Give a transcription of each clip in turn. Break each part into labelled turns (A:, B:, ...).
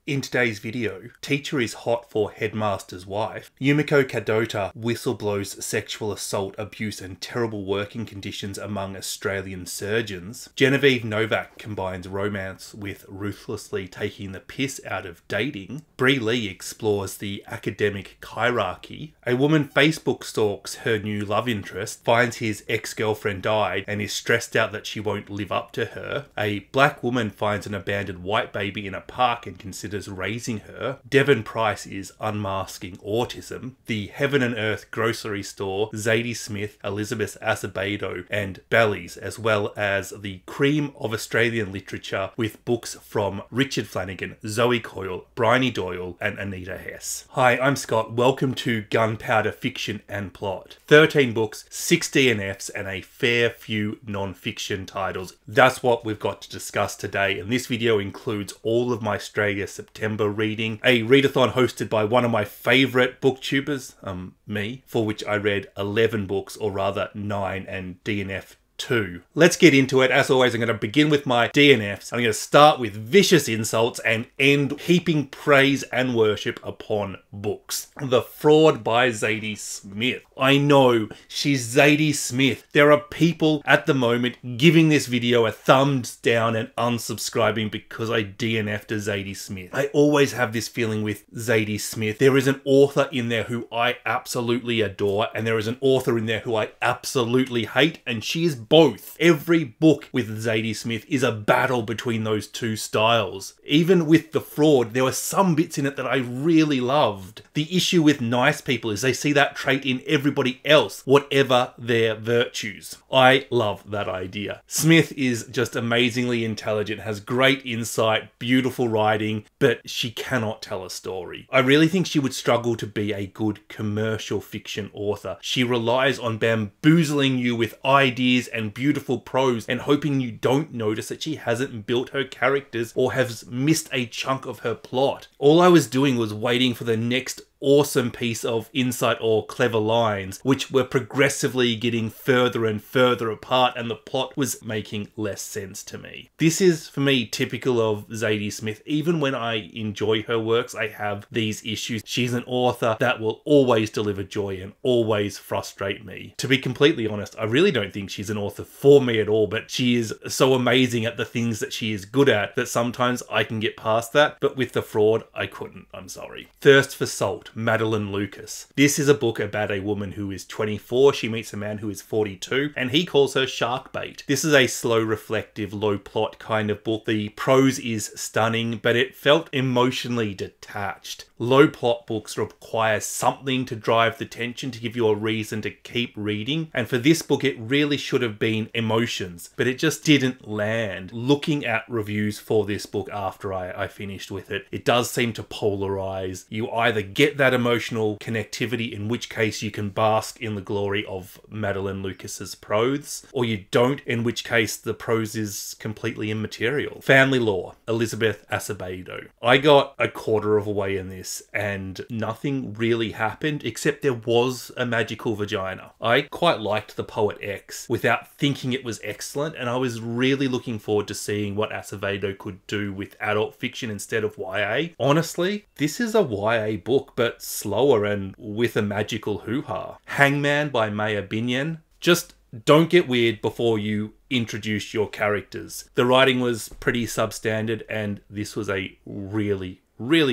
A: In today's video, teacher is hot for headmaster's wife. Yumiko Kadota whistleblows sexual assault, abuse and terrible working conditions among Australian surgeons. Genevieve Novak combines romance with ruthlessly taking the piss out of dating. Bri Lee explores the academic hierarchy. A woman Facebook stalks her new love interest, finds his ex-girlfriend died and is stressed out that she won't live up to her. A black woman finds an abandoned white baby in a park and considers raising her. Devon Price is unmasking autism. The Heaven and Earth grocery store, Zadie Smith, Elizabeth Acevedo and Bellies, as well as the cream of Australian literature with books from Richard Flanagan, Zoe Coyle, Brionhy and Anita Heiss. Hi, I'm Scott. Welcome to Gunpowder Fiction and Plot. 13 books, 6 DNFs and a fair few non-fiction titles. That's what we've got to discuss today, and this video includes all of my Australia September reading, a readathon hosted by one of my favourite booktubers, me, for which I read 11 books, or rather 9, and DNF 2. Let's get into it. As always, I'm going to begin with my DNFs. I'm going to start with vicious insults and end heaping praise and worship upon books. The Fraud by Zadie Smith. I know, she's Zadie Smith. There are people at the moment giving this video a thumbs down and unsubscribing because I DNF'd a Zadie Smith. I always have this feeling with Zadie Smith. There is an author in there who I absolutely adore, and there is an author in there who I absolutely hate, and she is both. Every book with Zadie Smith is a battle between those two styles. Even with The Fraud, there were some bits in it that I really loved. The issue with nice people is they see that trait in everybody else, whatever their virtues. I love that idea. Smith is just amazingly intelligent, has great insight, beautiful writing, but she cannot tell a story. I really think she would struggle to be a good commercial fiction author. She relies on bamboozling you with ideas and beautiful prose and hoping you don't notice that she hasn't built her characters or has missed a chunk of her plot. All I was doing was waiting for the next awesome piece of insight or clever lines, which were progressively getting further and further apart, and the plot was making less sense to me. This is, for me, typical of Zadie Smith. Even when I enjoy her works, I have these issues. She's an author that will always deliver joy and always frustrate me. To be completely honest, I really don't think she's an author for me at all, but she is so amazing at the things that she is good at that sometimes I can get past that, but with The Fraud, I couldn't. I'm sorry. Thirst for Salt, Madelaine Lucas. This is a book about a woman who is 24. She meets a man who is 42 and he calls her shark bait. This is a slow, reflective, low plot kind of book. The prose is stunning, but it felt emotionally detached. Low plot books require something to drive the tension, to give you a reason to keep reading. And for this book, it really should have been emotions, but it just didn't land. Looking at reviews for this book after I finished with it, it does seem to polarize. You either get that emotional connectivity, in which case you can bask in the glory of Madelaine Lucas's prose, or you don't, in which case the prose is completely immaterial. Family Law, Elizabeth Acevedo. I got a quarter of a way in this and nothing really happened except there was a magical vagina. I quite liked The Poet X without thinking it was excellent, and I was really looking forward to seeing what Acevedo could do with adult fiction instead of YA. Honestly, this is a YA book, but slower and with a magical hoo-ha. Hangman by Binyam. Just don't get weird before you introduce your characters. The writing was pretty substandard, and this was a really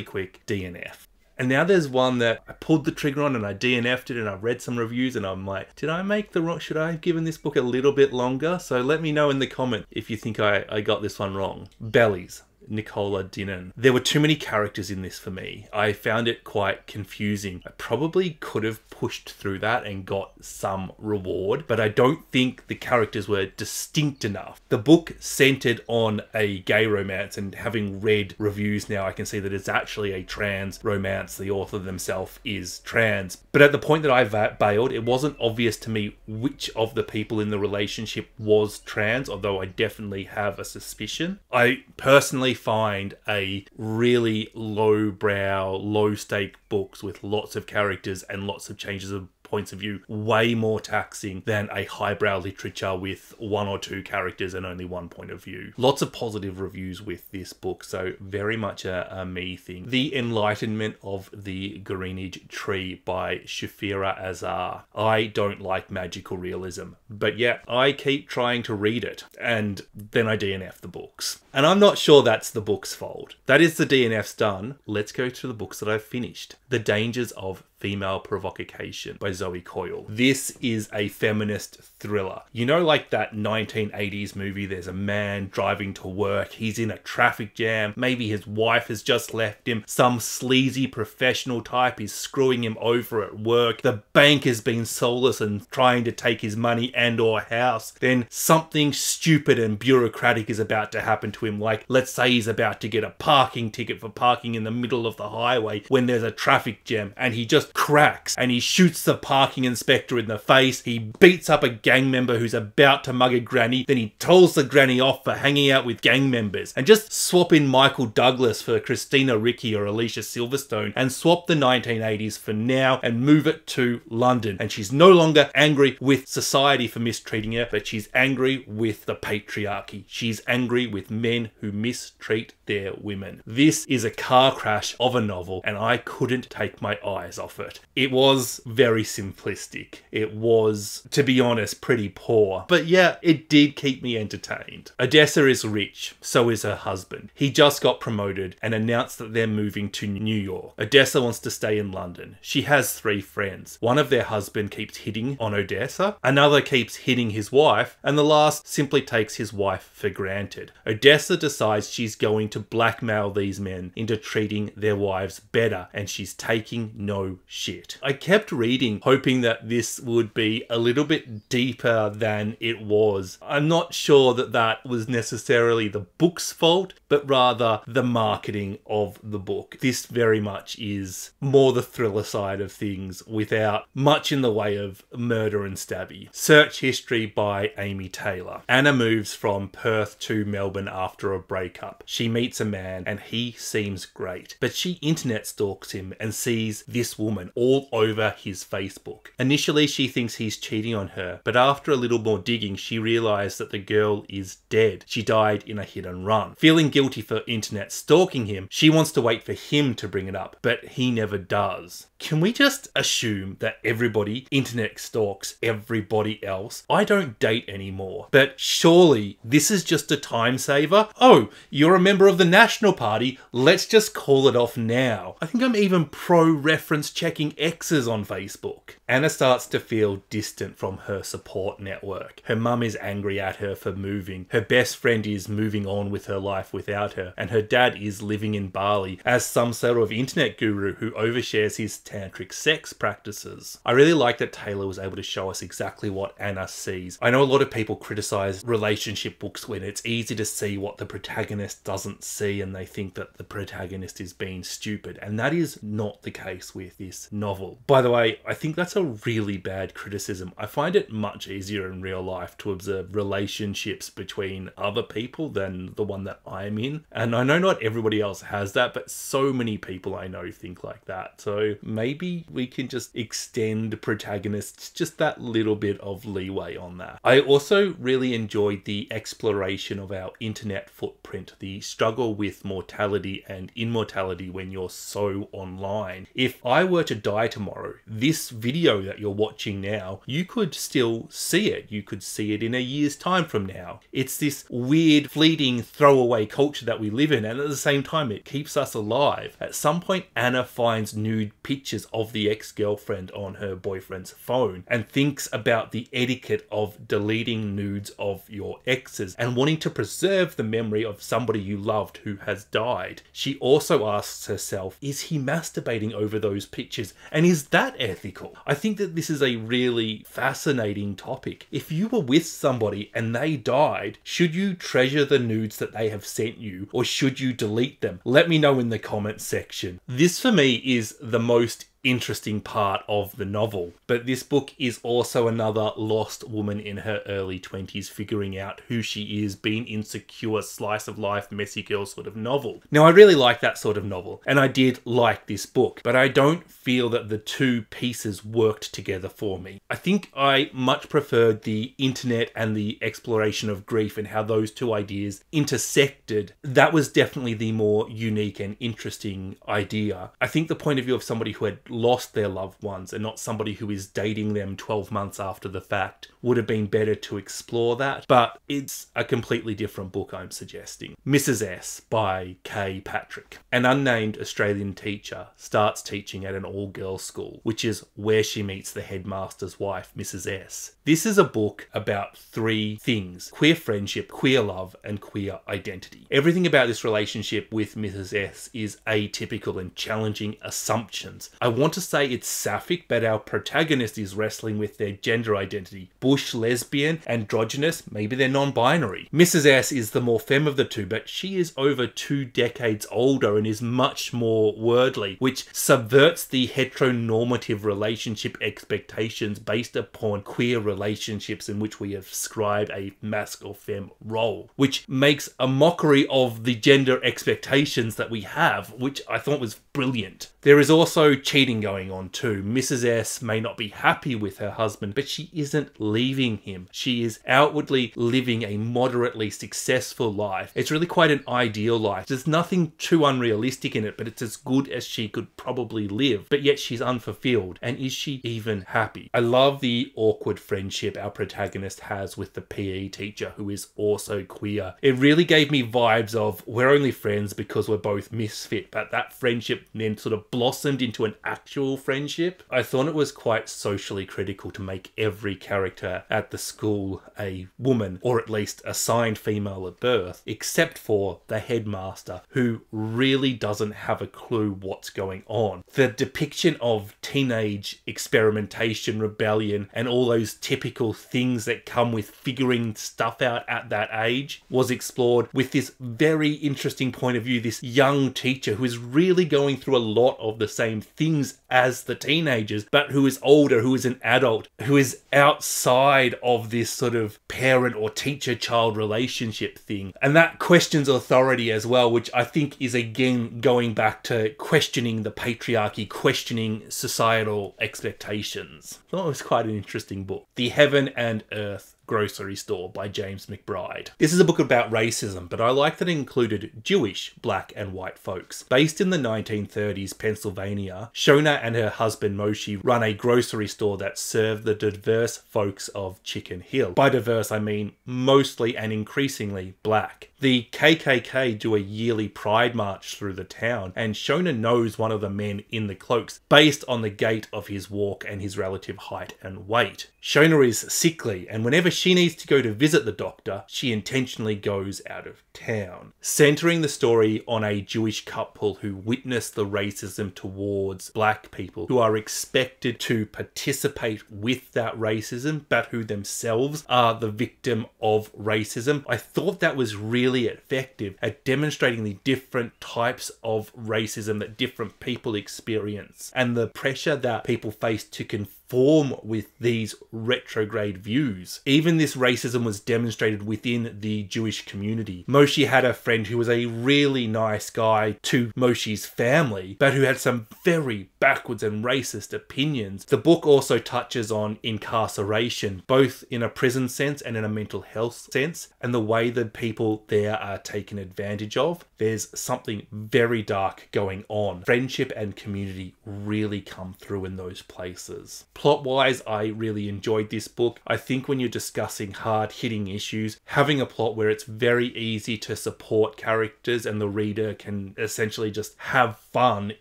A: quick DNF. And now there's one that I pulled the trigger on and I DNF'd it, and I read some reviews and I'm like, did I make the wrong, should I have given this book a little bit longer? So let me know in the comment if you think I got this one wrong. Bellies, Nicola, Dinan. There were too many characters in this for me. I found it quite confusing. I probably could have pushed through that and got some reward, but I don't think the characters were distinct enough. The book centered on a gay romance, and having read reviews now, I can see that it's actually a trans romance. The author themselves is trans. But at the point that I bailed, it wasn't obvious to me which of the people in the relationship was trans, although I definitely have a suspicion. I personally find a really low-brow, low-stake books with lots of characters and lots of changes of points of view way more taxing than a highbrow literature with 1 or 2 characters and only one point of view. Lots of positive reviews with this book, so very much a me thing. The Enlightenment of the Greengage Tree by Shafira Azar. I don't like magical realism, but yet I keep trying to read it, and then I DNF the books. And I'm not sure that's the book's fault. That is the DNF's done. Let's go to the books that I've finished. The Dangers of Female Provocation by Zoe Coyle. This is a feminist thriller. You know, like that 1980s movie, there's a man driving to work, he's in a traffic jam, maybe his wife has just left him, some sleazy professional type is screwing him over at work, the bank has been soulless and trying to take his money and or house, then something stupid and bureaucratic is about to happen to him, like let's say he's about to get a parking ticket for parking in the middle of the highway when there's a traffic jam, and he just cracks and he shoots the parking inspector in the face. He beats up a gang member who's about to mug a granny, then he tells the granny off for hanging out with gang members. And just swap in Michael Douglas for Christina Ricci or Alicia Silverstone, and swap the 1980s for now and move it to London. And she's no longer angry with society for mistreating her, but she's angry with the patriarchy. She's angry with men who mistreat their women. This is a car crash of a novel, and I couldn't take my eyes off it. It was very simplistic. It was, to be honest, pretty poor. But yeah, it did keep me entertained. Odessa is rich, so is her husband. He just got promoted and announced that they're moving to New York. Odessa wants to stay in London. She has 3 friends. One of their husband keeps hitting on Odessa, another keeps hitting his wife, and the last simply takes his wife for granted. Odessa decides she's going to blackmail these men into treating their wives better, and she's taking no shit. I kept reading hoping that this would be a little bit deeper than it was. I'm not sure that that was necessarily the book's fault, but rather the marketing of the book. This very much is more the thriller side of things without much in the way of murder and stabby. Search history by Amy Taylor. Anna moves from Perth to Melbourne after a breakup. She meets a man and he seems great, but she internet stalks him and sees this woman all over his Facebook. Initially, she thinks he's cheating on her, but after a little more digging, she realized that the girl is dead. She died in a hit and run. Feeling guilty for internet stalking him, she wants to wait for him to bring it up, but he never does. Can we just assume that everybody internet stalks everybody else? I don't date anymore, but surely this is just a time saver? Oh, you're a member of the National Party, let's just call it off now. I think I'm even pro-reference checking exes on Facebook. Anna starts to feel distant from her support network. Her mum is angry at her for moving. Her best friend is moving on with her life without her, and her dad is living in Bali as some sort of internet guru who overshares his tantric sex practices. I really like that Taylor was able to show us exactly what Anna sees. I know a lot of people criticize relationship books when it's easy to see what the protagonist doesn't see and they think that the protagonist is being stupid, and that is not the case with this novel. By the way, I think that's a really bad criticism. I find it much easier in real life to observe relationships between other people than the one that I'm in, and I know not everybody else has that, but so many people I know think like that. So maybe we can just extend protagonists just that little bit of leeway on that. I also really enjoyed the exploration of our internet footprint, the struggle with mortality and immortality when you're so online. If I were to die tomorrow, this video that you're watching now, you could still see it. You could see it in a year's time from now. It's this weird, fleeting, throwaway culture that we live in, and at the same time, it keeps us alive. At some point, Anna finds nude pictures of the ex-girlfriend on her boyfriend's phone and thinks about the etiquette of deleting nudes of your exes and wanting to preserve the memory of somebody you loved who has died. She also asks herself, is he masturbating over those pictures, and is that ethical? I think that this is a really fascinating topic. If you were with somebody and they died, should you treasure the nudes that they have sent you, or should you delete them? Let me know in the comments section. This for me is the most interesting part of the novel. But this book is also another lost woman in her early 20s figuring out who she is, being insecure, slice of life, messy girl sort of novel. Now, I really like that sort of novel, and I did like this book, but I don't feel that the two pieces worked together for me. I think I much preferred the internet and the exploration of grief and how those two ideas intersected. That was definitely the more unique and interesting idea. I think the point of view of somebody who had lost their loved ones and not somebody who is dating them 12 months after the fact would have been better to explore that, but it's a completely different book I'm suggesting. Mrs. S by K. Patrick. An unnamed Australian teacher starts teaching at an all-girls school, which is where she meets the headmaster's wife, Mrs. S. This is a book about three things: queer friendship, queer love, and queer identity. Everything about this relationship with Mrs. S is atypical and challenging assumptions. I want to say it's sapphic, but our protagonist is wrestling with their gender identity. Bush, lesbian, androgynous, maybe they're non-binary. Mrs. S is the more femme of the two, but she is over 2 decades older and is much more worldly, which subverts the heteronormative relationship expectations based upon queer relationships in which we ascribe a masc or femme role, which makes a mockery of the gender expectations that we have, which I thought was brilliant. There is also cheating going on too. Mrs. S may not be happy with her husband, but she isn't leaving him. She is outwardly living a moderately successful life. It's really quite an ideal life. There's nothing too unrealistic in it, but it's as good as she could probably live. But yet she's unfulfilled. And is she even happy? I love the awkward friendship our protagonist has with the PE teacher, who is also queer. It really gave me vibes of we're only friends because we're both misfit, but that friendship then sort of blossomed into an actual friendship. I thought it was quite socially critical to make every character at the school a woman, or at least assigned female at birth, except for the headmaster, who really doesn't have a clue what's going on. The depiction of teenage experimentation, rebellion, and all those typical things that come with figuring stuff out at that age was explored with this very interesting point of view. This young teacher who is really going through a lot of the same things as the teenagers, but who is older, who is an adult, who is outside of this sort of parent or teacher-child relationship thing. And that questions authority as well, which I think is again going back to questioning the patriarchy, questioning societal expectations. I thought it was quite an interesting book. The Heaven and Earth Grocery Store by James McBride. This is a book about racism, but I like that it included Jewish, black, and white folks. Based in the 1930s Pennsylvania, Shona and her husband Moshe run a grocery store that served the diverse folks of Chicken Hill. By diverse, I mean mostly and increasingly black. The KKK do a yearly pride march through the town, and Shona knows one of the men in the cloaks based on the gait of his walk and his relative height and weight. Shona is sickly, and whenever she needs to go to visit the doctor, she intentionally goes out of town. Centering the story on a Jewish couple who witness the racism towards black people, who are expected to participate with that racism, but who themselves are the victim of racism. I thought that was really effective at demonstrating the different types of racism that different people experience and the pressure that people face to conform with these retrograde views. Even this racism was demonstrated within the Jewish community. Moshe had a friend who was a really nice guy to Moshe's family, but who had some very backwards and racist opinions. The book also touches on incarceration, both in a prison sense and in a mental health sense, and the way that people there are taken advantage of. There's something very dark going on. Friendship and community really come through in those places. Plot-wise, I really enjoyed this book. I think when you're discussing hard-hitting issues, having a plot where it's very easy to support characters and the reader can essentially just have fun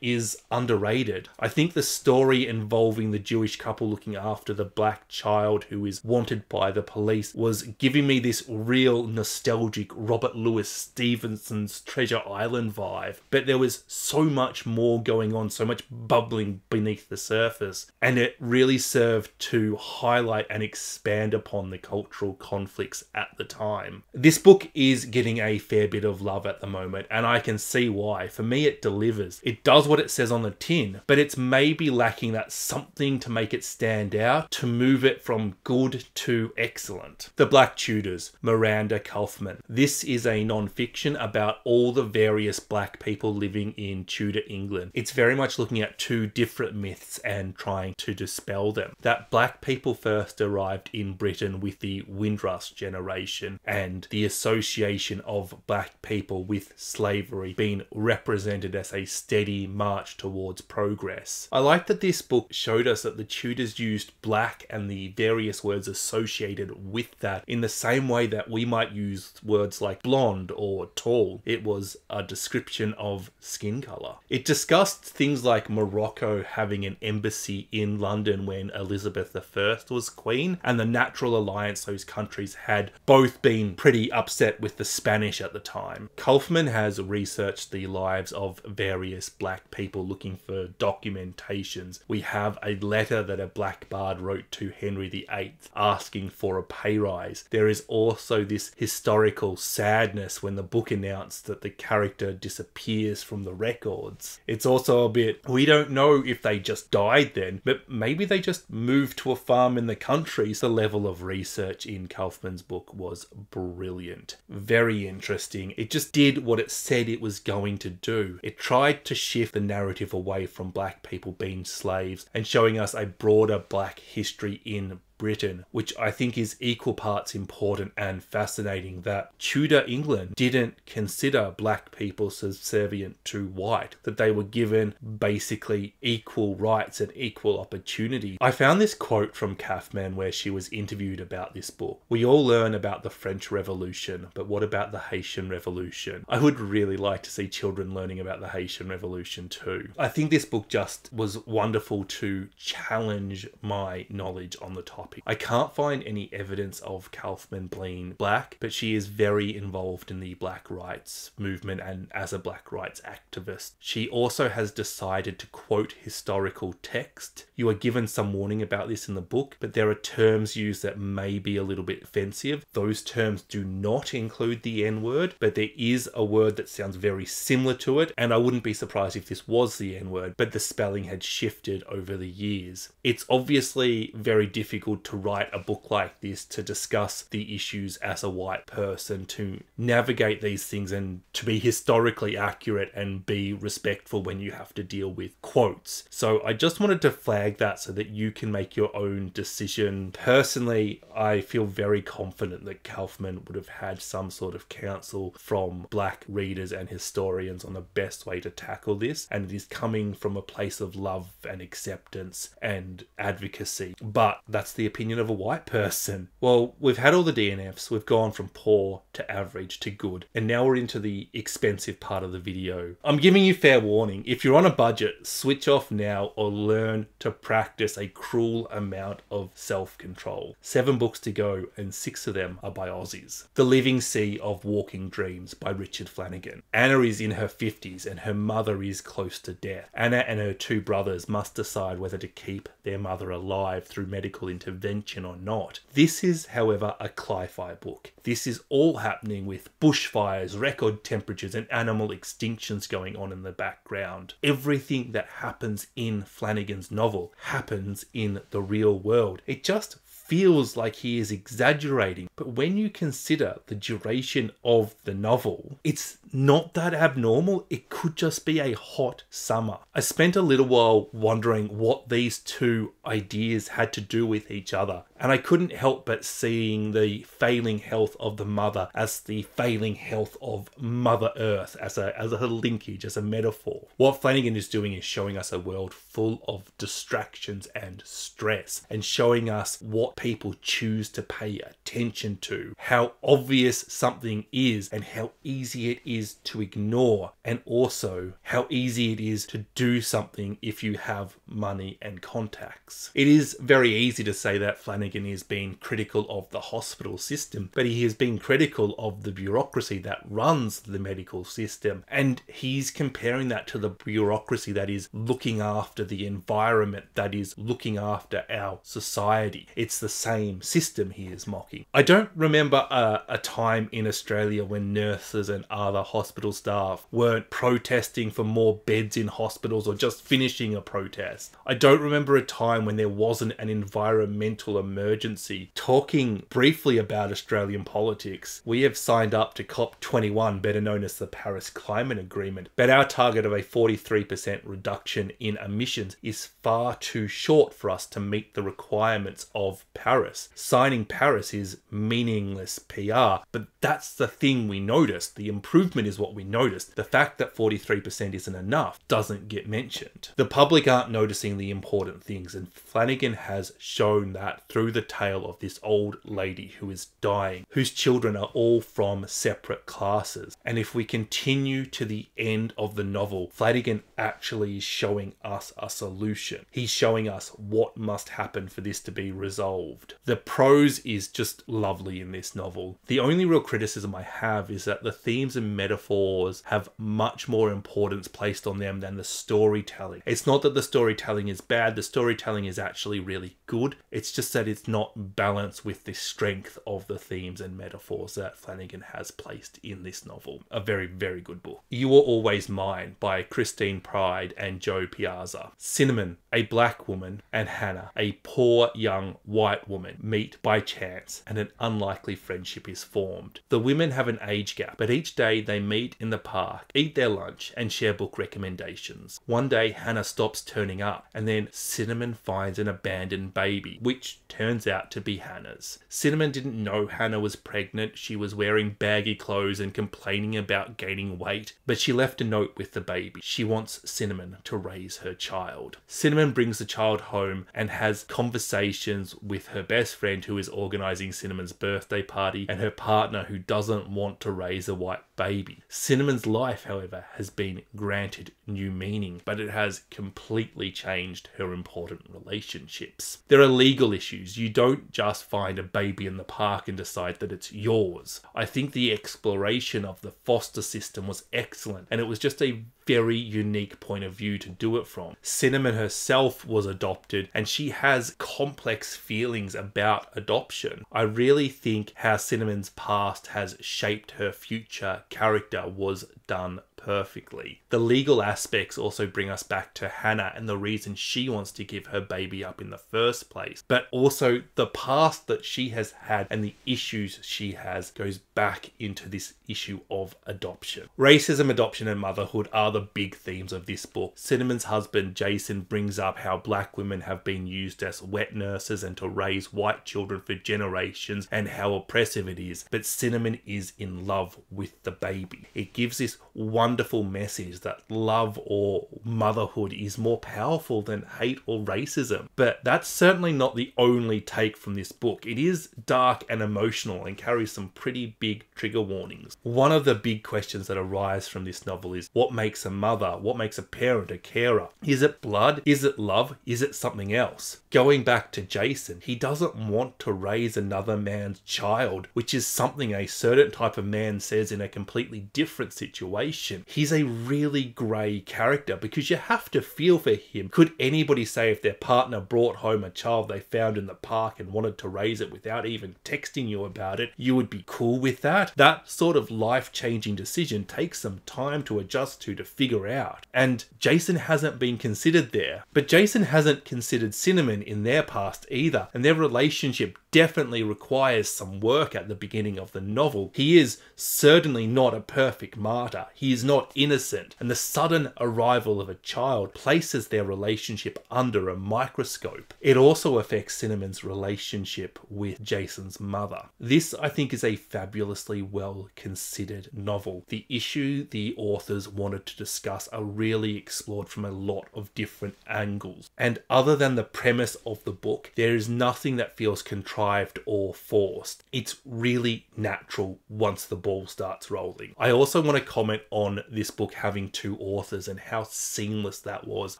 A: is underrated. I think the story involving the Jewish couple looking after the black child who is wanted by the police was giving me this real nostalgic Robert Louis Stevenson's Treasure Island vibe. But there was so much more going on, so much bubbling beneath the surface, and it really served to highlight and expand upon the cultural conflicts at the time. This book is getting a fair bit of love at the moment, and I can see why. For me, it delivers. Tudors. It does what it says on the tin, but it's maybe lacking that something to make it stand out, to move it from good to excellent. The Black Tudors, Miranda Kaufmann. This is a non-fiction about all the various black people living in Tudor England. It's very much looking at two different myths and trying to dispel them. That black people first arrived in Britain with the Windrush generation, and the association of black people with slavery being represented as a steady march towards progress. I like that this book showed us that the Tudors used black and the various words associated with that in the same way that we might use words like blonde or tall. It was a description of skin colour. It discussed things like Morocco having an embassy in London when Elizabeth I was queen, and the natural alliance those countries had both been pretty upset with the Spanish at the time. Kaufmann has researched the lives of various black people looking for documentations. We have a letter that a black bard wrote to Henry VIII asking for a pay rise. There is also this historical sadness when the book announced that the character disappears from the records. It's also a bit, we don't know if they just died then, but maybe they just moved to a farm in the country. So the level of research in Kaufmann's book was brilliant. Very interesting. It just did what it said it was going to do. It tried to shift the narrative away from black people being slaves and showing us a broader black history in Britain, which I think is equal parts important and fascinating, that Tudor England didn't consider black people subservient to white, that they were given basically equal rights and equal opportunity. I found this quote from Kaufmann where she was interviewed about this book. We all learn about the French Revolution, but what about the Haitian Revolution? I would really like to see children learning about the Haitian Revolution too. I think this book just was wonderful to challenge my knowledge on the topic. I can't find any evidence of Kaufmann being black, but she is very involved in the black rights movement and as a black rights activist. She also has decided to quote historical text. You are given some warning about this in the book, but there are terms used that may be a little bit offensive. Those terms do not include the N-word, but there is a word that sounds very similar to it, and I wouldn't be surprised if this was the N-word, but the spelling had shifted over the years. It's obviously very difficult to write a book like this, to discuss the issues as a white person, to navigate these things and to be historically accurate and be respectful when you have to deal with quotes. So I just wanted to flag that so that you can make your own decision. Personally, I feel very confident that Kaufmann would have had some sort of counsel from black readers and historians on the best way to tackle this, and it is coming from a place of love and acceptance and advocacy. But that's the opinion of a white person. Well, we've had all the DNFs, we've gone from poor to average to good, and now we're into the expensive part of the video. I'm giving you fair warning. If you're on a budget, switch off now or learn to practice a cruel amount of self-control. 7 books to go, and 6 of them are by Aussies. The Living Sea of Walking Dreams by Richard Flanagan. Anna is in her 50s and her mother is close to death. Anna and her 2 brothers must decide whether to keep their mother alive through medical intervention or not. This is, however, a cli-fi book. This is all happening with bushfires, record temperatures, and animal extinctions going on in the background. Everything that happens in Flanagan's novel happens in the real world. It just feels like he is exaggerating, but when you consider the duration of the novel, it's not that abnormal. It could just be a hot summer. I spent a little while wondering what these 2 ideas had to do with each other, and I couldn't help but seeing the failing health of the mother as the failing health of Mother Earth, as a linkage, as a metaphor. What Flanagan is doing is showing us a world full of distractions and stress, and showing us what people choose to pay attention to, how obvious something is and how easy it is to ignore, and also how easy it is to do something if you have money and contacts. It is very easy to say that Flanagan is being critical of the hospital system, but he has been critical of the bureaucracy that runs the medical system, and he's comparing that to the bureaucracy that is looking after the environment, that is looking after our society. It's the the same system he is mocking. I don't remember a time in Australia when nurses and other hospital staff weren't protesting for more beds in hospitals or just finishing a protest. I don't remember a time when there wasn't an environmental emergency. Talking briefly about Australian politics, we have signed up to COP21, better known as the Paris Climate Agreement, but our target of a 43% reduction in emissions is far too short for us to meet the requirements of Paris. Signing Paris is meaningless PR, but that's the thing we noticed. The improvement is what we noticed. The fact that 43% isn't enough doesn't get mentioned. The public aren't noticing the important things, and Flanagan has shown that through the tale of this old lady who is dying, whose children are all from separate classes. And if we continue to the end of the novel, Flanagan actually is showing us a solution. He's showing us what must happen for this to be resolved. The prose is just lovely in this novel. The only real criticism I have is that the themes and metaphors have much more importance placed on them than the storytelling. It's not that the storytelling is bad, the storytelling is actually really good. It's just that it's not balanced with the strength of the themes and metaphors that Flanagan has placed in this novel. A very, very good book. You Are Always Mine by Christine Pride and Joe Piazza. Cinnamon, a black woman, and Hannah, a poor young white woman, meet by chance and an unlikely friendship is formed. The women have an age gap, but each day they meet in the park, eat their lunch, and share book recommendations. One day Hannah stops turning up, and then Cinnamon finds an abandoned baby, which turns out to be Hannah's. Cinnamon didn't know Hannah was pregnant. She was wearing baggy clothes and complaining about gaining weight, but she left a note with the baby. She wants Cinnamon to raise her child. Cinnamon brings the child home and has conversations with her best friend who is organising Cinnamon's birthday party and her partner who doesn't want to raise a white baby. Cinnamon's life, however, has been granted new meaning, but it has completely changed her important relationships. There are legal issues. You don't just find a baby in the park and decide that it's yours. I think the exploration of the foster system was excellent, and it was just a very unique point of view to do it from. Cinnamon herself was adopted, and she has complex feelings about adoption. I really think how Cinnamon's past has shaped her future character was done perfectly. The legal aspects also bring us back to Hannah and the reason she wants to give her baby up in the first place, but also the past that she has had and the issues she has goes back into this issue of adoption. Racism, adoption, and motherhood are the big themes of this book. Cinnamon's husband Jason brings up how black women have been used as wet nurses and to raise white children for generations and how oppressive it is, but Cinnamon is in love with the baby. It gives this wonderful message that love or motherhood is more powerful than hate or racism. But that's certainly not the only take from this book. It is dark and emotional and carries some pretty big trigger warnings. One of the big questions that arise from this novel is what makes a mother? What makes a parent, a carer? Is it blood? Is it love? Is it something else? Going back to Jason, he doesn't want to raise another man's child, which is something a certain type of man says in a completely different situation. He's a really grey character because you have to feel for him. Could anybody say if their partner brought home a child they found in the park and wanted to raise it without even texting you about it, you would be cool with that? That sort of life-changing decision takes some time to adjust to figure out. And Jason hasn't been considered there. But Jason hasn't considered Cinnamon in their past either. And their relationship definitely requires some work at the beginning of the novel. He is certainly not a perfect martyr. He is not innocent. And the sudden arrival of a child places their relationship under a microscope. It also affects Cinnamon's relationship with Jason's mother. This, I think, is a fabulously well considered novel. The issue the authors wanted to discuss are really explored from a lot of different angles. And other than the premise of the book, there is nothing that feels contrived or forced. It's really natural once the ball starts rolling. I also want to comment on this book having two authors and how seamless that was.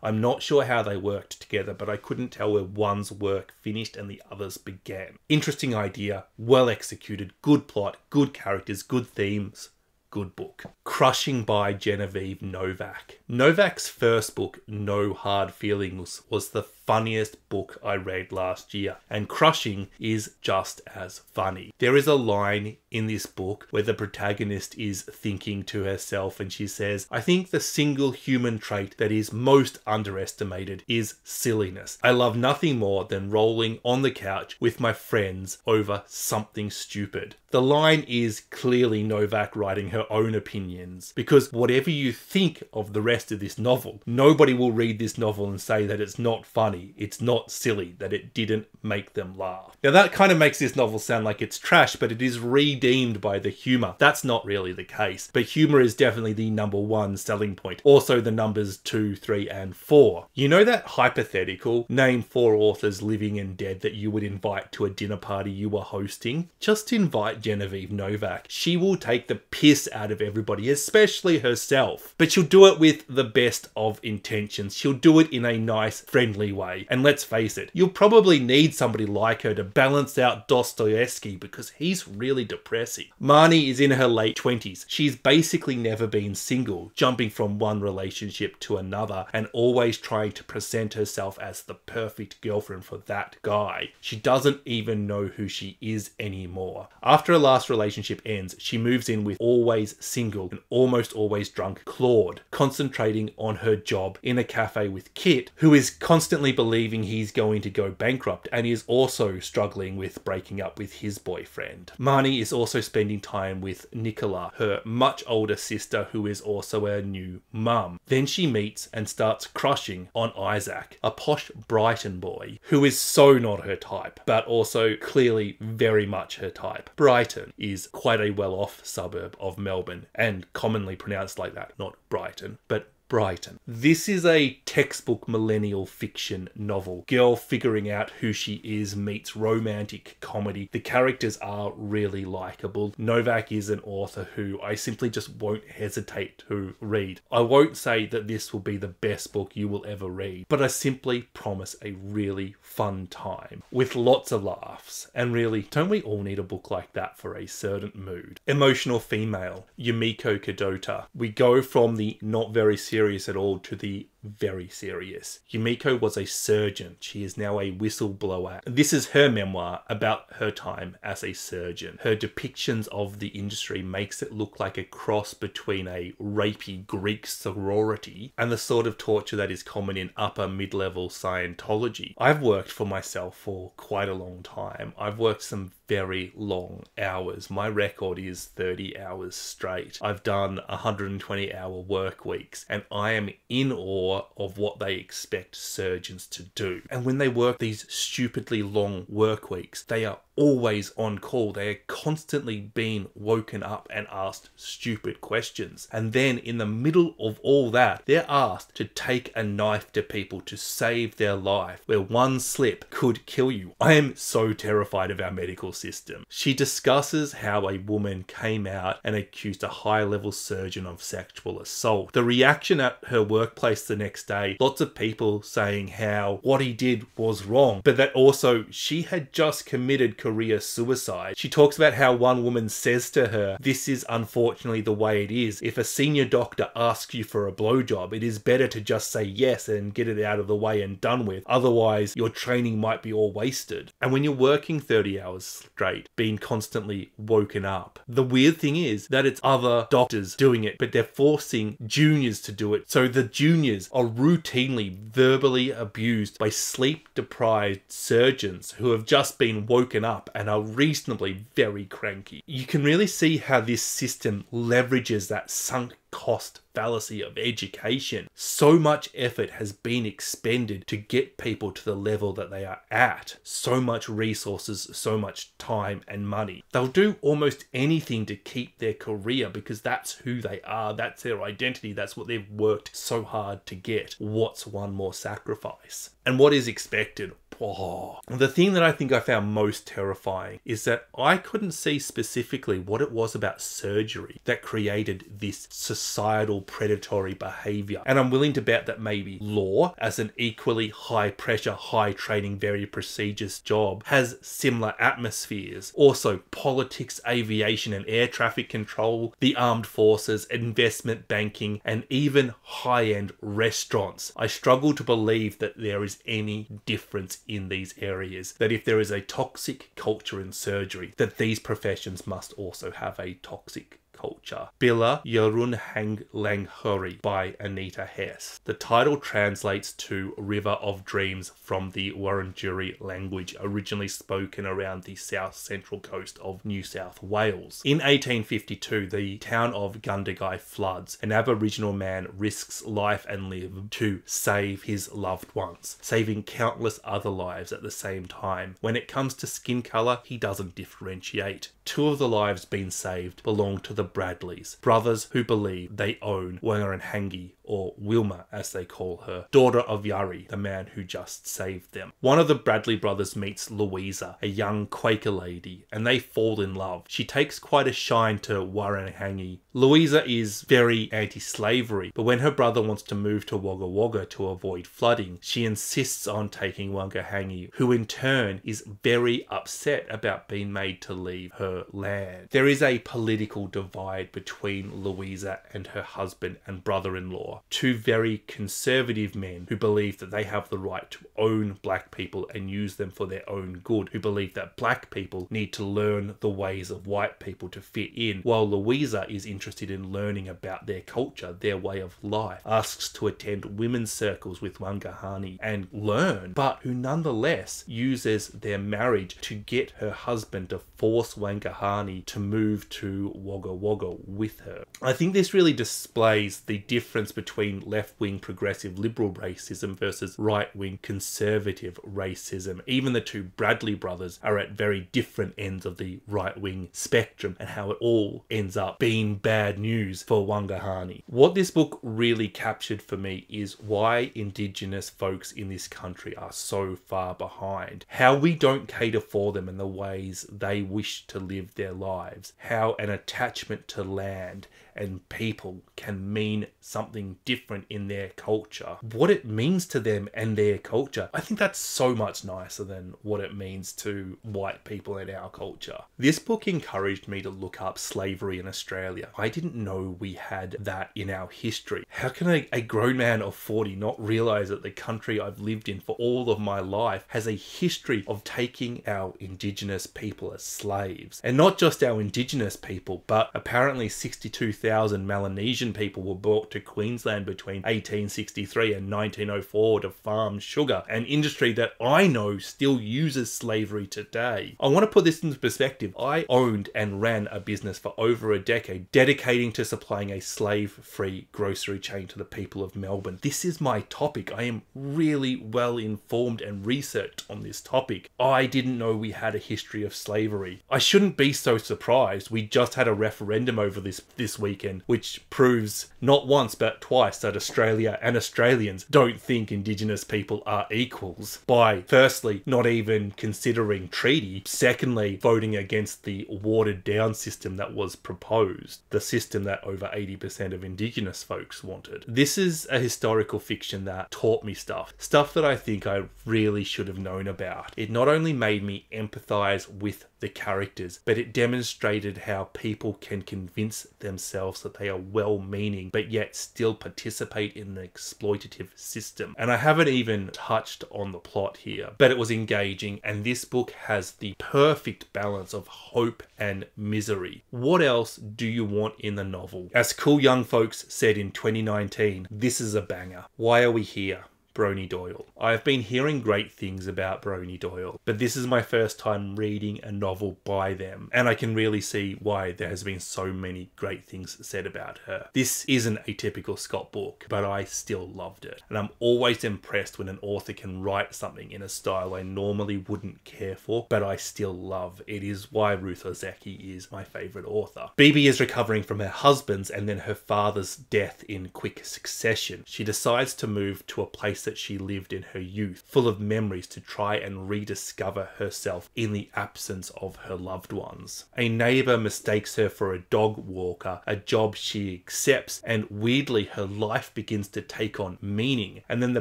A: I'm not sure how they worked together, but I couldn't tell where one's work finished and the other's began. Interesting idea, well executed, good plot, good characters, good themes. Good book. Crushing by Genevieve Novak. Novak's first book, No Hard Feelings, was the funniest book I read last year, and Crushing is just as funny. There is a line in this book where the protagonist is thinking to herself and she says, I think the single human trait that is most underestimated is silliness. I love nothing more than rolling on the couch with my friends over something stupid. The line is clearly Novak writing her own opinions, because whatever you think of the rest of this novel, nobody will read this novel and say that it's not funny, it's not silly, that it didn't make them laugh. Now that kind of makes this novel sound like it's trash, but it is redeemed by the humour. That's not really the case, but humour is definitely the #1 selling point. Also the numbers 2, 3 and 4. You know that hypothetical, name 4 authors living and dead that you would invite to a dinner party you were hosting? Just invite Genevieve Novak. She will take the piss out of everybody, especially herself. But she'll do it with the best of intentions. She'll do it in a nice, friendly way. And let's face it, you'll probably need somebody like her to balance out Dostoevsky because he's really depressing. Marnie is in her late 20s. She's basically never been single, jumping from one relationship to another and always trying to present herself as the perfect girlfriend for that guy. She doesn't even know who she is anymore. After her last relationship ends, she moves in with always single and almost always drunk Claude, concentrating on her job in a cafe with Kit, who is constantly believing he's going to go bankrupt and is also struggling with breaking up with his boyfriend. Marnie is also spending time with Nicola, her much older sister who is also a new mum. Then she meets and starts crushing on Isaac, a posh Brighton boy who is so not her type, but also clearly very much her type. Brighton is quite a well-off suburb of Melbourne and commonly pronounced like that, not Brighton, but Brighton. This is a textbook millennial fiction novel. Girl figuring out who she is meets romantic comedy. The characters are really likable. Novak is an author who I simply just won't hesitate to read. I won't say that this will be the best book you will ever read, but I simply promise a really fun time with lots of laughs. And really, don't we all need a book like that for a certain mood? Emotional female, Yumiko Kadota. We go from the not very serious at all to the very serious. Yumiko was a surgeon. She is now a whistleblower. This is her memoir about her time as a surgeon. Her depictions of the industry makes it look like a cross between a rapey Greek sorority and the sort of torture that is common in upper mid-level Scientology. I've worked for myself for quite a long time. I've worked some very long hours. My record is 30 hours straight. I've done 120-hour work weeks, and I am in awe of what they expect surgeons to do. And when they work these stupidly long work weeks, they are always on call. They are constantly being woken up and asked stupid questions. And then in the middle of all that, they're asked to take a knife to people to save their life, where one slip could kill you. I am so terrified of our medical system. She discusses how a woman came out and accused a high-level surgeon of sexual assault. The reaction at her workplace the next day, lots of people saying how what he did was wrong, but that also she had just committed career suicide. She talks about how one woman says to her, "This is unfortunately the way it is. If a senior doctor asks you for a blowjob, it is better to just say yes and get it out of the way and done with. Otherwise, your training might be all wasted." And when you're working 30 hours straight, being constantly woken up, the weird thing is that it's other doctors doing it, but they're forcing juniors to do it. So the juniors are routinely verbally abused by sleep-deprived surgeons who have just been woken up and are reasonably very cranky. You can really see how this system leverages that sunk cost fallacy of education. So much effort has been expended to get people to the level that they are at. So much resources, so much time and money. They'll do almost anything to keep their career because that's who they are, that's their identity, that's what they've worked so hard to get. What's one more sacrifice? And what is expected? The thing that I think I found most terrifying is that I couldn't see specifically what it was about surgery that created this societal predatory behaviour. And I'm willing to bet that maybe law, as an equally high pressure, high training, very prestigious job, has similar atmospheres. Also, politics, aviation and air traffic control, the armed forces, investment banking, and even high-end restaurants. I struggle to believe that there is any difference in these areas, that if there is a toxic culture in surgery, that these professions must also have a toxic culture. Bila, Yarrudhanggalangdhuray by Anita Heiss. The title translates to River of Dreams from the Wurundjeri language, originally spoken around the south central coast of New South Wales. In 1852, the town of Gundagai floods. An Aboriginal man risks life and limb to save his loved ones, saving countless other lives at the same time. When it comes to skin colour, he doesn't differentiate. Two of the lives being saved belong to the Bradleys, brothers who believe they own Yarrudhanggalangdhuray, or Wilma as they call her, daughter of Yarri, the man who just saved them. One of the Bradley brothers meets Louisa, a young Quaker lady, and they fall in love. She takes quite a shine to Yarrudhanggalangdhuray. Louisa is very anti-slavery, but when her brother wants to move to Wagga Wagga to avoid flooding, she insists on taking Yarrudhanggalangdhuray, who in turn is very upset about being made to leave her land. There is a political divide between Louisa and her husband and brother-in-law, two very conservative men who believe that they have the right to own black people and use them for their own good, who believe that black people need to learn the ways of white people to fit in, while Louisa is interested in learning about their culture, their way of life, asks to attend women's circles with Wangangi and learn, but who nonetheless uses their marriage to get her husband to force Wangangi to move to Wagga Wagga with her. I think this really displays the difference between left-wing progressive liberal racism versus right-wing conservative racism. Even the two Bradley brothers are at very different ends of the right-wing spectrum, and how it all ends up being bad news for Wangangi. What this book really captured for me is why Indigenous folks in this country are so far behind, how we don't cater for them in the ways they wish to live their lives, how an attachment to land and people can mean something different in their culture, what it means to them and their culture. I think that's so much nicer than what it means to white people in our culture. This book encouraged me to look up slavery in Australia. I didn't know we had that in our history. How can a grown man of 40 not realise that the country I've lived in for all of my life has a history of taking our Indigenous people as slaves? And not just our Indigenous people, but apparently 62,000 Melanesian people were brought to Queensland between 1863 and 1904 to farm sugar, an industry that I know still uses slavery today. I want to put this into perspective. I owned and ran a business for over a decade, dedicating to supplying a slave-free grocery chain to the people of Melbourne. This is my topic. I am really well informed and researched on this topic. I didn't know we had a history of slavery. I shouldn't be so surprised. We just had a referendum over this weekend, which proves not once but twice that Australia and Australians don't think Indigenous people are equals, by firstly not even considering treaty, secondly voting against the watered down system that was proposed, the system that over 80% of Indigenous folks wanted. This is a historical fiction that taught me stuff that I think I really should have known about. It not only made me empathise with the characters, but it demonstrated how people can convince themselves that they are well-meaning but yet still participate in an exploitative system. And I haven't even touched on the plot here, but it was engaging, and this book has the perfect balance of hope and misery. What else do you want in the novel? As cool young folks said in 2019, this is a banger. Why are we here? Brionhy Doyle. I've been hearing great things about Brionhy Doyle, but this is my first time reading a novel by them, and I can really see why there has been so many great things said about her. This isn't a typical Scott book, but I still loved it, and I'm always impressed when an author can write something in a style I normally wouldn't care for, but I still love. It is why Ruth Ozeki is my favourite author. Bibi is recovering from her husband's and then her father's death in quick succession. She decides to move to a place that she lived in her youth, full of memories to try and rediscover herself in the absence of her loved ones. A neighbour mistakes her for a dog walker, a job she accepts, and weirdly her life begins to take on meaning. And then the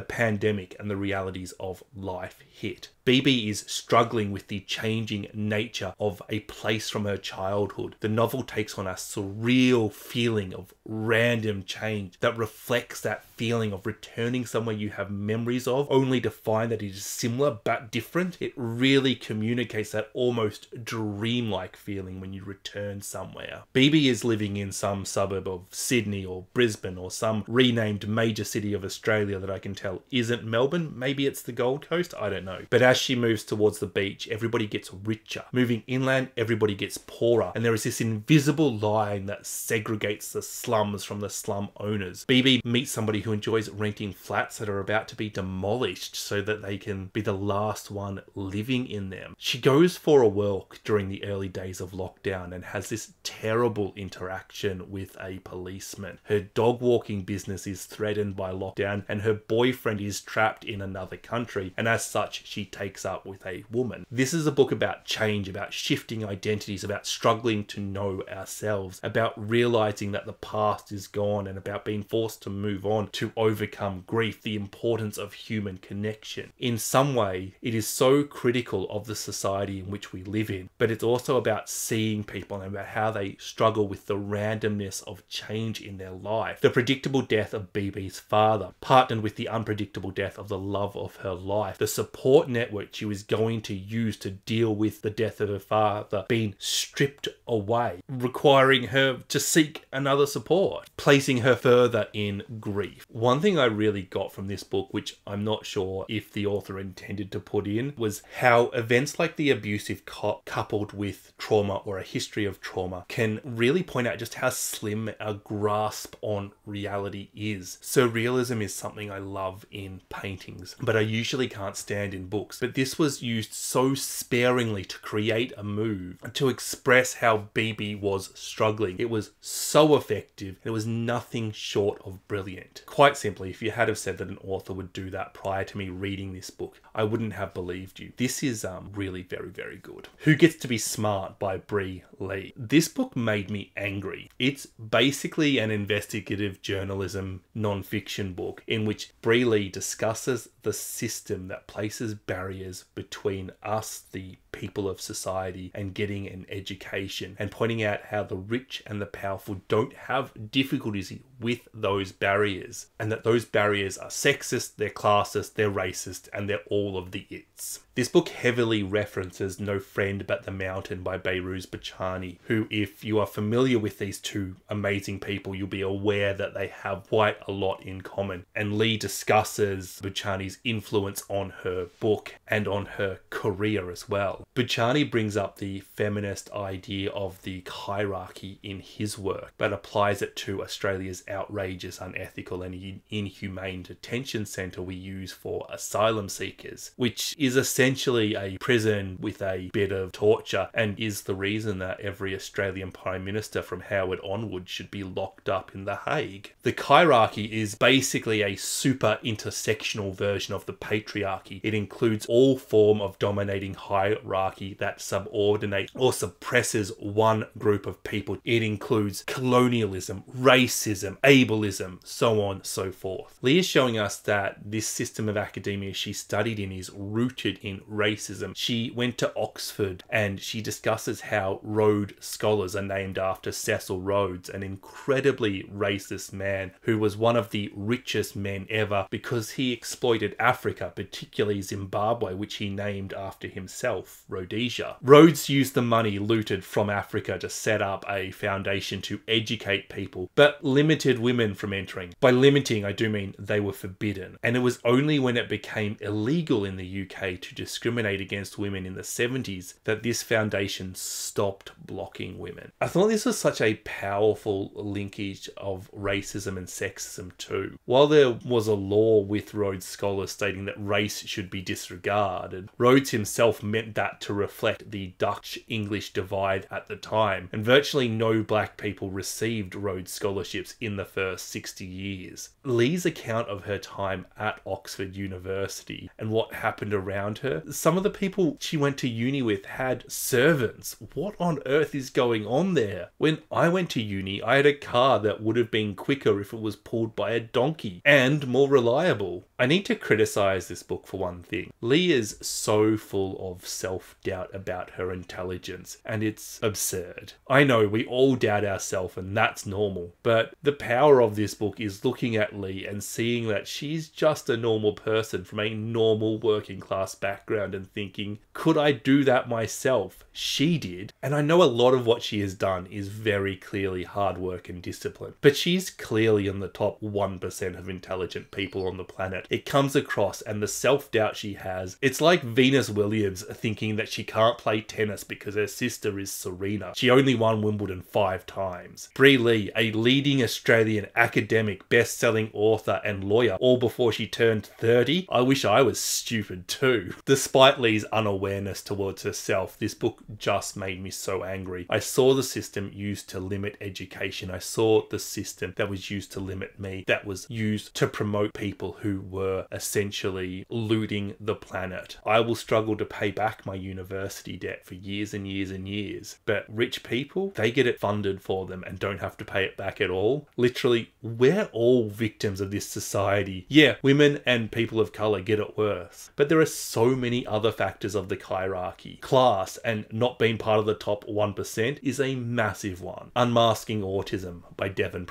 A: pandemic and the realities of life hit. Bibi is struggling with the changing nature of a place from her childhood. The novel takes on a surreal feeling of random change that reflects that feeling of returning somewhere you have memories of, only to find that it is similar but different. It really communicates that almost dreamlike feeling when you return somewhere. Bibi is living in some suburb of Sydney or Brisbane or some renamed major city of Australia that I can tell isn't Melbourne. Maybe it's the Gold Coast, I don't know. But as she moves towards the beach, everybody gets richer. Moving inland, everybody gets poorer. And there is this invisible line that segregates the slums from the slum owners. Bibi meets somebody who enjoys renting flats that are about to be demolished so that they can be the last one living in them. She goes for a walk during the early days of lockdown and has this terrible interaction with a policeman. Her dog walking business is threatened by lockdown and her boyfriend is trapped in another country, and as such she takes up with a woman. This is a book about change, about shifting identities, about struggling to know ourselves, about realizing that the past is gone, and about being forced to move on to overcome grief, the importance of human connection. In some way, it is so critical of the society in which we live in, but it's also about seeing people and about how they struggle with the randomness of change in their life. The predictable death of Bibi's father, partnered with the unpredictable death of the love of her life, the support network she was going to use to deal with the death of her father being stripped away, requiring her to seek another support, placing her further in grief. One thing I really got from this book, which I'm not sure if the author intended to put in, was how events like the abusive coupled with trauma or a history of trauma can really point out just how slim our grasp on reality is. Surrealism is something I love in paintings, but I usually can't stand in books. But this was used so sparingly to create a mood, to express how Bibi was struggling. It was so effective. It was nothing short of brilliant. Quite simply, if you had have said that an author would do that prior to me reading this book, I wouldn't have believed you. This is really very, very good. Who Gets to Be Smart by Bri Lee. This book made me angry. It's basically an investigative journalism non-fiction book in which Bri Lee discusses the system that places barriers between us, the people of society, and getting an education, and pointing out how the rich and the powerful don't have difficulties with those barriers, and that those barriers are sexist, they're classist, they're racist, and they're all of the its. This book heavily references No Friend But the Mountain by Behrouz Boochani, who, if you are familiar with these two amazing people, you'll be aware that they have quite a lot in common. And Lee discusses Boochani's influence on her book and on her career as well. Boochani brings up the feminist idea of the hierarchy in his work, but applies it to Australia's outrageous, unethical and inhumane detention centre we use for asylum seekers, which is essentially a prison with a bit of torture, and is the reason that every Australian Prime Minister from Howard onward should be locked up in The Hague. The hierarchy is basically a super intersectional version of the patriarchy. It includes all form of dominating hierarchy that subordinates or suppresses one group of people. It includes colonialism, racism, ableism, so on, so forth. Lee is showing us that this system of academia she studied in is rooted in racism. She went to Oxford and she discusses how Rhodes Scholars are named after Cecil Rhodes, an incredibly racist man who was one of the richest men ever because he exploited Africa, particularly Zimbabwe, which he named after himself, Rhodesia. Rhodes used the money looted from Africa to set up a foundation to educate people, but limited women from entering. By limiting, I do mean they were forbidden. And it was only when it became illegal in the UK to discriminate against women in the 70s that this foundation stopped blocking women. I thought this was such a powerful linkage of racism and sexism too. While there was a law with Rhodes Scholars stating that race should be disregarded, Rhodes himself meant that that to reflect the Dutch-English divide at the time, and virtually no black people received Rhodes scholarships in the first 60 years. Lee's account of her time at Oxford University and what happened around her, some of the people she went to uni with had servants. What on earth is going on there? When I went to uni, I had a car that would have been quicker if it was pulled by a donkey, and more reliable. I need to criticize this book for one thing. Lee is so full of self-doubt about her intelligence, and it's absurd. I know we all doubt ourselves, and that's normal, but the power of this book is looking at Lee and seeing that she's just a normal person from a normal working class background and thinking, could I do that myself? She did. And I know a lot of what she has done is very clearly hard work and discipline, but she's clearly in the top 1% of intelligent people on the planet. It comes across, and the self-doubt she has, it's like Venus Williams thinking that she can't play tennis because her sister is Serena. She only won Wimbledon 5 times. Bri Lee, a leading Australian academic, best-selling author and lawyer, all before she turned 30. I wish I was stupid too. Despite Lee's unawareness towards herself, this book just made me so angry. I saw the system used to limit education. I saw the system that was used to limit me, that was used to promote people who were essentially looting the planet. I will struggle to pay back my university debt for years and years and years, but rich people, they get it funded for them and don't have to pay it back at all. Literally, we're all victims of this society. Yeah, women and people of colour get it worse, but there are so many other factors of the hierarchy. Class and not being part of the top 1% is a massive one. Unmasking Autism by Devon.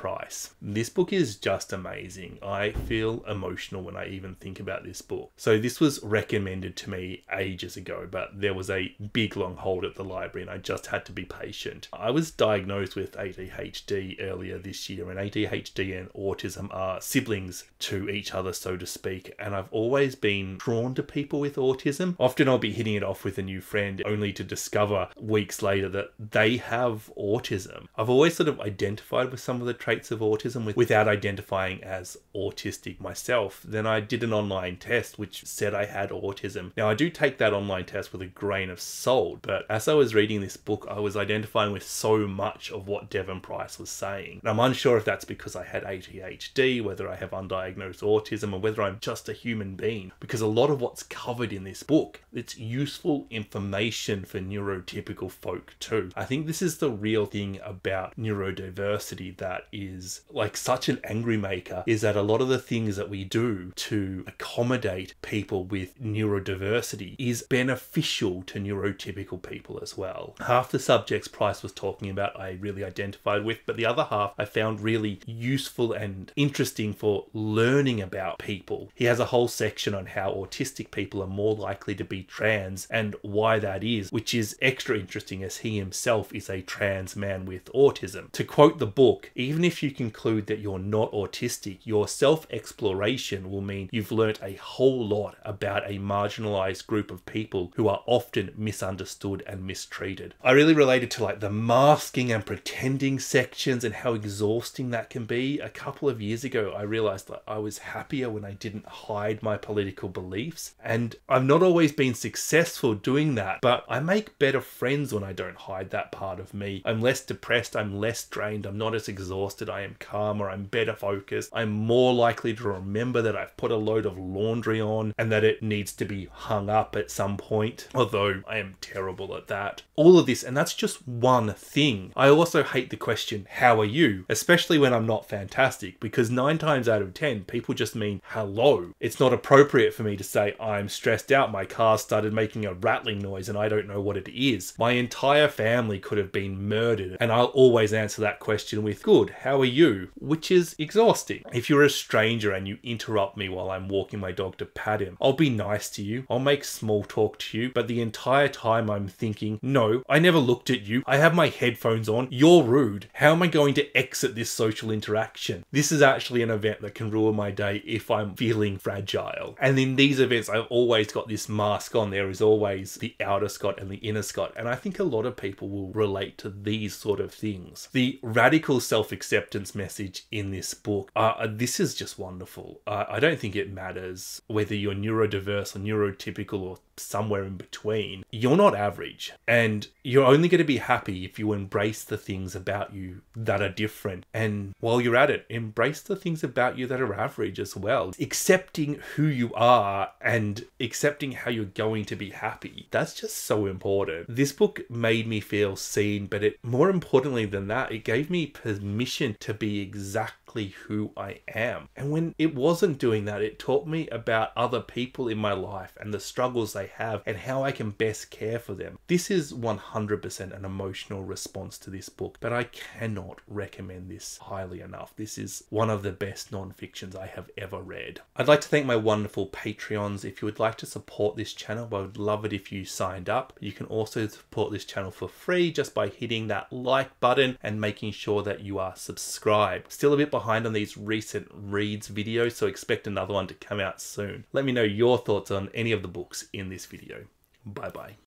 A: This book is just amazing. I feel emotional when I even think about this book. So this was recommended to me ages ago, but there was a big long hold at the library and I just had to be patient. I was diagnosed with ADHD earlier this year, and ADHD and autism are siblings to each other, so to speak, and I've always been drawn to people with autism. Often I'll be hitting it off with a new friend only to discover weeks later that they have autism. I've always sort of identified with some of the traits of autism without identifying as autistic myself. Then I did an online test which said I had autism. Now I do take that online test with a grain of salt, but as I was reading this book, I was identifying with so much of what Devon Price was saying. And I'm unsure if that's because I had ADHD, whether I have undiagnosed autism, or whether I'm just a human being, because a lot of what's covered in this book, it's useful information for neurotypical folk too. I think this is the real thing about neurodiversity that is like such an angry maker, is that a lot of the things that we do to accommodate people with neurodiversity is beneficial to neurotypical people as well. Half the subjects Price was talking about I really identified with, but the other half I found really useful and interesting for learning about people. He has a whole section on how autistic people are more likely to be trans and why that is, which is extra interesting as he himself is a trans man with autism. To quote the book, even if you conclude that you're not autistic, your self-exploration will mean you've learnt a whole lot about a marginalized group of people who are often misunderstood and mistreated. I really related to like the masking and pretending sections and how exhausting that can be. A couple of years ago, I realized that I was happier when I didn't hide my political beliefs, and I've not always been successful doing that, but I make better friends when I don't hide that part of me. I'm less depressed, I'm less drained, I'm not as exhausted, I am calmer, I'm better focused, I'm more likely to remember that I've put a load of laundry on and that it needs to be hung up at some point, although I am terrible at that. All of this, and that's just one thing. I also hate the question, how are you? Especially when I'm not fantastic, because 9 times out of 10, people just mean hello. It's not appropriate for me to say, I'm stressed out, my car started making a rattling noise and I don't know what it is. My entire family could have been murdered, and I'll always answer that question with, good, how are you? Which is exhausting. If you're a stranger and you interrupt me while I'm walking my dog to pat him, I'll be nice to you, I'll make small talk to you, but the entire time I'm thinking, no, I never looked at you, I have my headphones on, you're rude, how am I going to exit this social interaction? This is actually an event that can ruin my day if I'm feeling fragile. And in these events, I've always got this mask on. There is always the outer Scott and the inner Scott, and I think a lot of people will relate to these sort of things. The radical self-acceptance message in this book, this is just wonderful. I don't don't think it matters whether you're neurodiverse or neurotypical or somewhere in between. You're not average, and you're only going to be happy if you embrace the things about you that are different. And while you're at it, embrace the things about you that are average as well. Accepting who you are and accepting how you're going to be happy. That's just so important. This book made me feel seen, but more importantly than that, it gave me permission to be exactly who I am. And when it wasn't doing that, it taught me about other people in my life and the struggles they have and how I can best care for them. This is 100% an emotional response to this book, but I cannot recommend this highly enough. This is one of the best non-fictions I have ever read. I'd like to thank my wonderful Patreons. If you would like to support this channel, I would love it if you signed up. You can also support this channel for free just by hitting that like button and making sure that you are subscribed. Still a bit behind on these recent reads videos, so expect another one to come out soon. Let me know your thoughts on any of the books in this video. Bye bye.